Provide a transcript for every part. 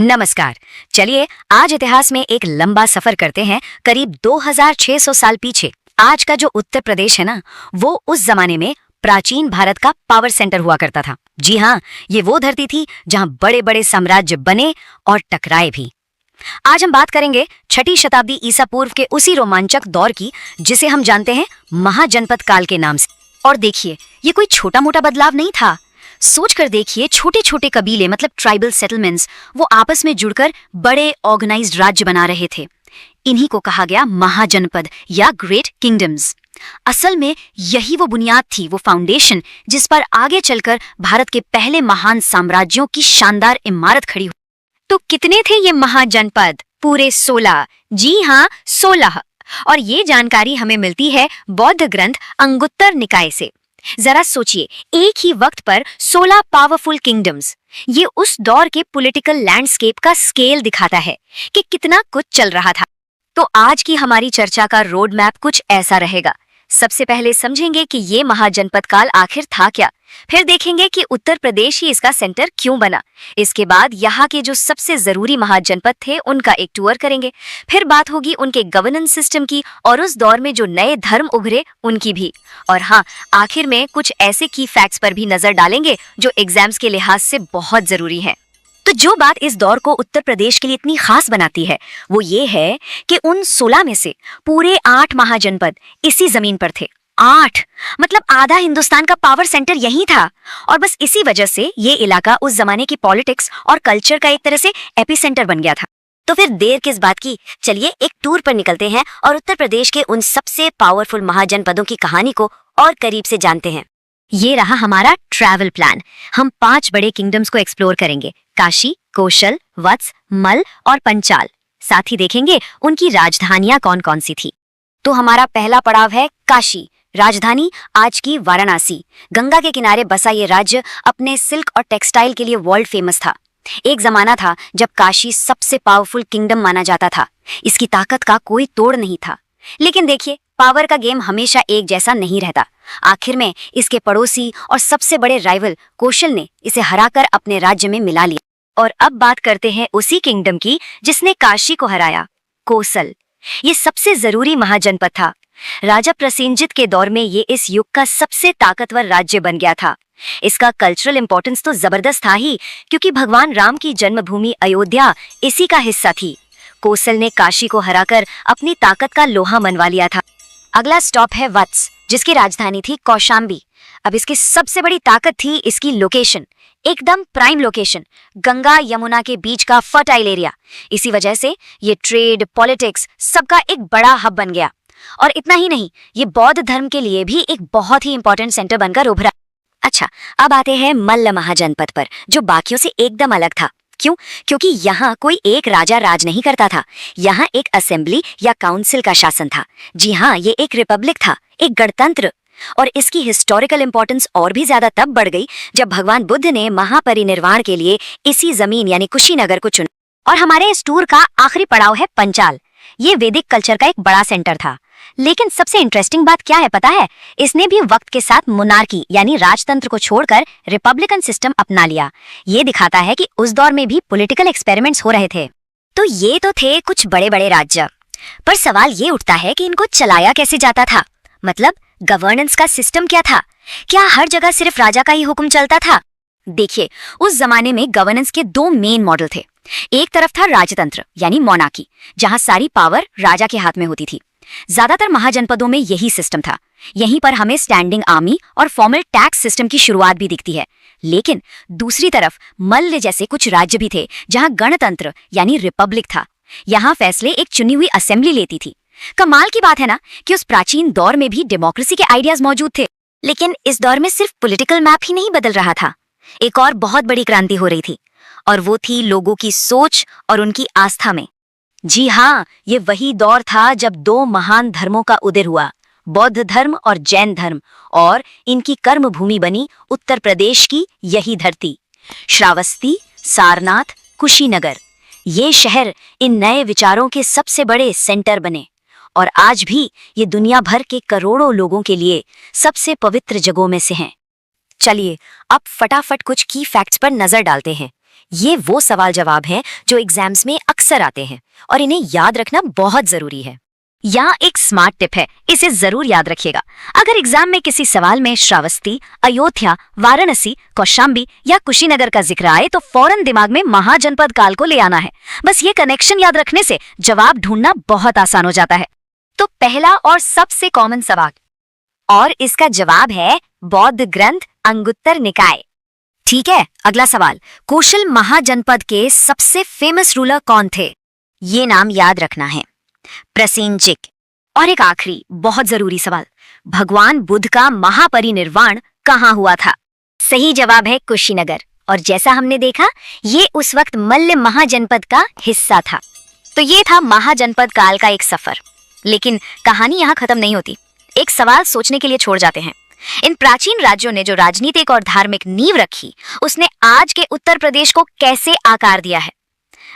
नमस्कार। चलिए आज इतिहास में एक लंबा सफर करते हैं करीब 2600 साल पीछे। आज का जो उत्तर प्रदेश है ना, वो उस जमाने में प्राचीन भारत का पावर सेंटर हुआ करता था। जी हाँ, ये वो धरती थी जहाँ बड़े बड़े साम्राज्य बने और टकराए भी। आज हम बात करेंगे 6ठी शताब्दी ईसा पूर्व के उसी रोमांचक दौर की जिसे हम जानते हैं महाजनपद काल के नाम से। और देखिए, ये कोई छोटा मोटा बदलाव नहीं था। सोच कर देखिए, छोटे छोटे कबीले मतलब ट्राइबल सेटलमेंट्स वो आपस में जुड़कर बड़े ऑर्गेनाइज्ड राज्य बना रहे थे। इन्हीं को कहा गया महाजनपद या ग्रेट किंगडम्स। असल में यही वो बुनियाद थी, वो फाउंडेशन जिस पर आगे चलकर भारत के पहले महान साम्राज्यों की शानदार इमारत खड़ी हुई। तो कितने थे ये महाजनपद? पूरे 16। जी हाँ, 16। और ये जानकारी हमें मिलती है बौद्ध ग्रंथ अंगुत्तर निकाय से। जरा सोचिए, एक ही वक्त पर 16 पावरफुल किंगडम्स। ये उस दौर के पॉलिटिकल लैंडस्केप का स्केल दिखाता है कि कितना कुछ चल रहा था। तो आज की हमारी चर्चा का रोड मैप कुछ ऐसा रहेगा। सबसे पहले समझेंगे कि ये महाजनपद काल आखिर था क्या। फिर देखेंगे कि उत्तर प्रदेश ही इसका सेंटर क्यों बना। इसके बाद यहाँ के जो सबसे जरूरी महाजनपद थे उनका एक टूर करेंगे। फिर बात होगी उनके गवर्नेंस सिस्टम की और उस दौर में जो नए धर्म उभरे उनकी भी। और हाँ, आखिर में कुछ ऐसे की फैक्ट्स पर भी नजर डालेंगे जो एग्जाम्स के लिहाज से बहुत जरूरी है। तो जो बात इस दौर को उत्तर प्रदेश के लिए इतनी खास बनाती है वो ये है कि उन 16 में से पूरे 8 महाजनपद इसी जमीन पर थे। 8 मतलब आधा हिंदुस्तान का पावर सेंटर यही था। और बस इसी वजह से ये इलाका उस जमाने की पॉलिटिक्स और कल्चर का एक तरह से एपिसेंटर बन गया था। तो फिर देर किस बात की, चलिए एक टूर पर निकलते हैं और उत्तर प्रदेश के उन सबसे पावरफुल महाजनपदों की कहानी को और करीब से जानते हैं। ये रहा हमारा ट्रैवल प्लान। हम 5 बड़े किंगडम्स को एक्सप्लोर करेंगे, काशी, कौशल, वत्स, मल और पंचाल। साथ ही देखेंगे उनकी राजधानियां कौन कौन सी थी। तो हमारा पहला पड़ाव है काशी, राजधानी आज की वाराणसी। गंगा के किनारे बसा ये राज्य अपने सिल्क और टेक्सटाइल के लिए वर्ल्ड फेमस था। एक जमाना था जब काशी सबसे पावरफुल किंगडम माना जाता था। इसकी ताकत का कोई तोड़ नहीं था। लेकिन देखिए, पावर का गेम हमेशा एक जैसा नहीं रहता। आखिर में इसके पड़ोसी और सबसे बड़े राइवल कौशल ने इसे हराकर अपने राज्य में मिला लिया। और अब बात करते हैं उसी किंगडम की जिसने काशी को हराया, कौशल। ये सबसे जरूरी महाजनपद था। राजा प्रसेनजित के दौर में ये इस युग का सबसे ताकतवर राज्य बन गया था। इसका कल्चरल इंपॉर्टेंस तो जबरदस्त था ही, क्योंकि भगवान राम की जन्मभूमि अयोध्या इसी का हिस्सा थी। कौशल ने काशी को हराकर अपनी ताकत का लोहा मनवा लिया था। अगला स्टॉप है वत्स, जिसकी राजधानी थी कौशाम्बी। अब इसकी सबसे बड़ी ताकत थी इसकी लोकेशन, एकदम प्राइम लोकेशन, गंगा यमुना के बीच का फर्टाइल एरिया। इसी वजह से ये ट्रेड, पॉलिटिक्स सबका एक बड़ा हब बन गया। और इतना ही नहीं, ये बौद्ध धर्म के लिए भी एक बहुत ही इंपॉर्टेंट सेंटर बनकर उभरा। अच्छा, अब आते हैं मल्ल महाजनपद पर, जो बाकियों से एकदम अलग था। क्यों? क्योंकि यहाँ कोई एक राजा राज नहीं करता था। यहाँ एक असेंबली या काउंसिल का शासन था। जी हाँ, ये एक रिपब्लिक था, एक गणतंत्र। और इसकी हिस्टोरिकल इंपॉर्टेंस और भी ज्यादा तब बढ़ गई जब भगवान बुद्ध ने महापरिनिर्वाण के लिए इसी जमीन यानी कुशीनगर को चुना। और हमारे इस टूर का आखिरी पड़ाव है पंचाल। ये वैदिक कल्चर का एक बड़ा सेंटर था। लेकिन सबसे इंटरेस्टिंग बात क्या है पता है? इसने भी वक्त के साथ मोनार्की यानी राजतंत्र को छोड़कर रिपब्लिकन सिस्टम अपना लिया। ये दिखाता है कि उस दौर में भी पॉलिटिकल एक्सपेरिमेंट्स हो रहे थे। तो ये तो थे कुछ बड़े बड़े राज्य, पर सवाल ये उठता है कि इनको चलाया कैसे जाता था। मतलब गवर्नेंस का सिस्टम क्या था? क्या हर जगह सिर्फ राजा का ही हुक्म चलता था? देखिए, उस जमाने में गवर्नेंस के 2 मेन मॉडल थे। एक तरफ था राजतंत्र यानी मोनार्की, जहां सारी पावर राजा के हाथ में होती थी। ज्यादातर महाजनपदों में यही सिस्टम था। यहीं पर हमें स्टैंडिंग आर्मी और फॉर्मल टैक्स सिस्टम की शुरुआत भी दिखती है। लेकिन दूसरी तरफ मल्ल जैसे कुछ राज्य भी थे जहां गणतंत्र यानी रिपब्लिक था। यहाँ फैसले एक चुनी हुई असेंबली लेती थी। कमाल की बात है ना कि उस प्राचीन दौर में भी डेमोक्रेसी के आइडियाज मौजूद थे। लेकिन इस दौर में सिर्फ पॉलिटिकल मैप ही नहीं बदल रहा था, एक और बहुत बड़ी क्रांति हो रही थी, और वो थी लोगों की सोच और उनकी आस्था में। जी हाँ, ये वही दौर था जब 2 महान धर्मों का उदय हुआ, बौद्ध धर्म और जैन धर्म, और इनकी कर्म भूमि बनी उत्तर प्रदेश की यही धरती। श्रावस्ती, सारनाथ, कुशीनगर, ये शहर इन नए विचारों के सबसे बड़े सेंटर बने। और आज भी ये दुनिया भर के करोड़ों लोगों के लिए सबसे पवित्र जगहों में से हैं। चलिए अब फटाफट कुछ की फैक्ट्स पर नजर डालते हैं। ये वो सवाल जवाब हैं जो एग्जाम्स में अक्सर आते हैं और इन्हें याद रखना बहुत जरूरी है। यहाँ एक स्मार्ट टिप है, इसे जरूर याद रखिएगा। अगर एग्जाम में किसी सवाल में श्रावस्ती, अयोध्या, वाराणसी, कौशाम्बी या कुशीनगर का जिक्र आए तो फौरन दिमाग में महाजनपद काल को ले आना है। बस ये कनेक्शन याद रखने से जवाब ढूंढना बहुत आसान हो जाता है। तो पहला और सबसे कॉमन सवाल, और इसका जवाब है बौद्ध ग्रंथ अंगुत्तर निकाय। ठीक है, अगला सवाल, कौशल महाजनपद के सबसे फेमस रूलर कौन थे? ये नाम याद रखना है, प्रसेनजिक। और एक आखिरी बहुत जरूरी सवाल, भगवान बुद्ध का महापरिनिर्वाण कहाँ हुआ था? सही जवाब है कुशीनगर। और जैसा हमने देखा, ये उस वक्त मल्ल महाजनपद का हिस्सा था। तो ये था महाजनपद काल का एक सफर। लेकिन कहानी यहाँ खत्म नहीं होती। एक सवाल सोचने के लिए छोड़ जाते हैं। इन प्राचीन राज्यों ने जो राजनीतिक और धार्मिक नींव रखी, उसने आज के उत्तर प्रदेश को कैसे आकार दिया है?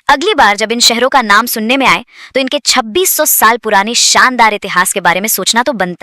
अगली बार जब इन शहरों का नाम सुनने में आए तो इनके 2600 साल पुराने शानदार इतिहास के बारे में सोचना तो बनता है।